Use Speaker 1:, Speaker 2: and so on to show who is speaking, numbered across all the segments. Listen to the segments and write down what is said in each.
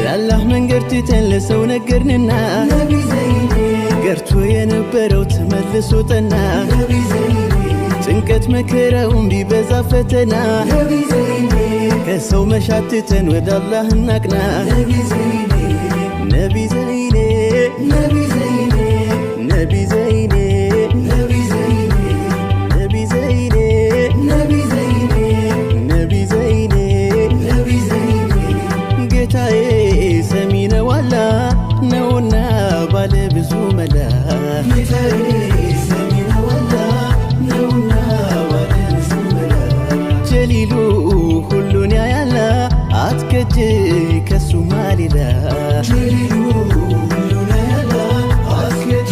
Speaker 1: ያላህ መንገድ ትተን ለሰው ነገርንና
Speaker 2: ነቢ ዘይኔ
Speaker 1: ገርቶ የነበረው ተመልሶ ጠና
Speaker 2: ነቢ ዘይኔ
Speaker 1: ጭንቀት መከራውን ቢበዛ ፈተና
Speaker 2: ነቢ ዘይኔ
Speaker 1: ከሰው መሻትተን ወደ አላህ እናቅና
Speaker 2: ነቢ ዘይኔ
Speaker 1: ነቢ ዘይኔ
Speaker 2: ነቢ ዘይኔ
Speaker 1: ነቢ ዘይኔ
Speaker 2: ነቢ ዘይኔ
Speaker 1: ነቢ ዘይኔ
Speaker 2: ነቢ ዘይኔ
Speaker 1: ነቢ ዘይኔ
Speaker 2: ነቢ ዘይኔ
Speaker 1: ጌታዬ ሰሚ ነው አላህ ነውና ባለ ብዙ መላ
Speaker 2: ጌታዬ ሰሚ ነው አላህ ነውና ባለ ብዙ መላ
Speaker 1: ጀሊሉ ሁሉን ያያላ አትከጅ ከሱ ማሌላ
Speaker 2: ጀሊሉ ሁሉን ያያላ አትከጅ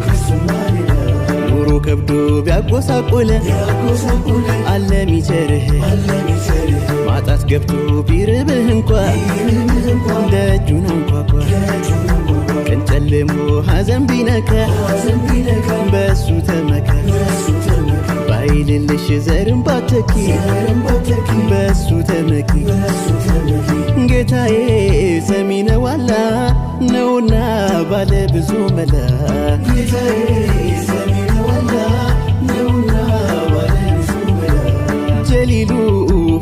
Speaker 2: ከሱ ማሌላ
Speaker 1: ኑሮ ከብዶ ቢያጎሳቆለ
Speaker 2: ያጎሳቆለ
Speaker 1: አለ ሚቸርህ
Speaker 2: አለሚሰርህ
Speaker 1: ማጣት ገብቶ ቢርብህ እንኳ ደጁን አንኳኳ ቀን ጨልሞ ሐዘን ቢነካ
Speaker 2: ሐዘን ቢነካ
Speaker 1: በሱ ተመካ
Speaker 2: በሱ ተመካ
Speaker 1: ባይልልሽ ዘርን ባተኪ
Speaker 2: ዘርን ባተኪ
Speaker 1: በሱ ተመኪ
Speaker 2: በሱ ተመኪ
Speaker 1: ጌታዬ ሰሚ ነው አላህ ነውና ባለ ብዙ መላ
Speaker 2: ጌታዬ ሰሚ ነው አላህ ነውና ባለ ብዙ መላ
Speaker 1: ጀሊሉ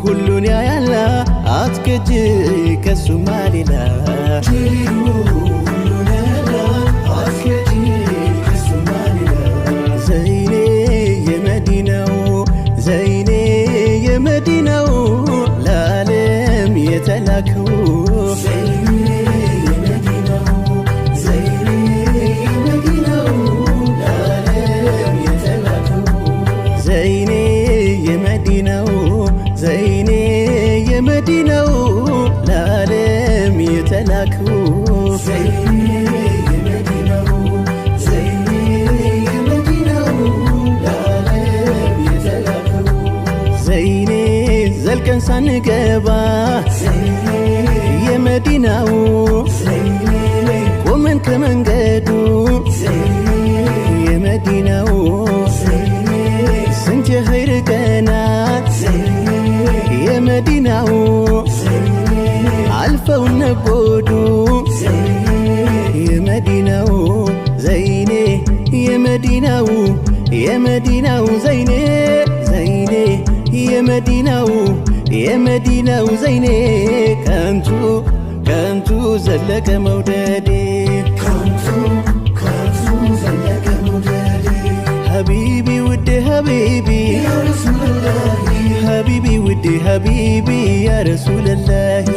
Speaker 1: ሁሉን ያያላ አትከጅ ከሱ ማሌላ
Speaker 2: ጀሊሉ ሁሉን ያያላ አትከጅ ከሱ ማሌላ
Speaker 1: ዘይኔ የመዲናው ዘይኔ የመዲናው ለዓለም የተላከው
Speaker 2: ዘይኔ የመዲናው ዘይኔ የመዲናው ለዓለም የተላከው
Speaker 1: ዘይኔ የመዲናው ዘይኔ የመዲናው ለዓለም የተላከው
Speaker 2: ዘይኔ የመዲናው ዘይኔ የመዲናው ለዓለም የተላከው
Speaker 1: ዘይኔ ዘልቀን ሳንገባ
Speaker 2: ዘይኔ
Speaker 1: የመዲናው
Speaker 2: ዘይኔ
Speaker 1: ቆመን ከመንገዱ
Speaker 2: ዘይኔ
Speaker 1: የመዲናው
Speaker 2: ዘይኔ
Speaker 1: ስንት የኸይር ቀናት
Speaker 2: ዘይኔ
Speaker 1: የመዲናው
Speaker 2: ዘይኔ
Speaker 1: አልፈው ነጎዱ
Speaker 2: ዘይኔ
Speaker 1: የመዲናው ዘይኔ የመዲናው የመዲናው ዘይኔ ዘይኔ የመዲናው የመዲናው ዘይኔ ከንቱ ከንቱ ዘለቀ መውደዴ
Speaker 2: ከንቱ ከንቱ ዘለቀ መውደዴ
Speaker 1: ሀቢቢ ውዴ ሀቢቢ
Speaker 2: ያ ረሱለላህ
Speaker 1: ሀቢቢ ውዴ ሀቢቢ ያ ረሱለላህ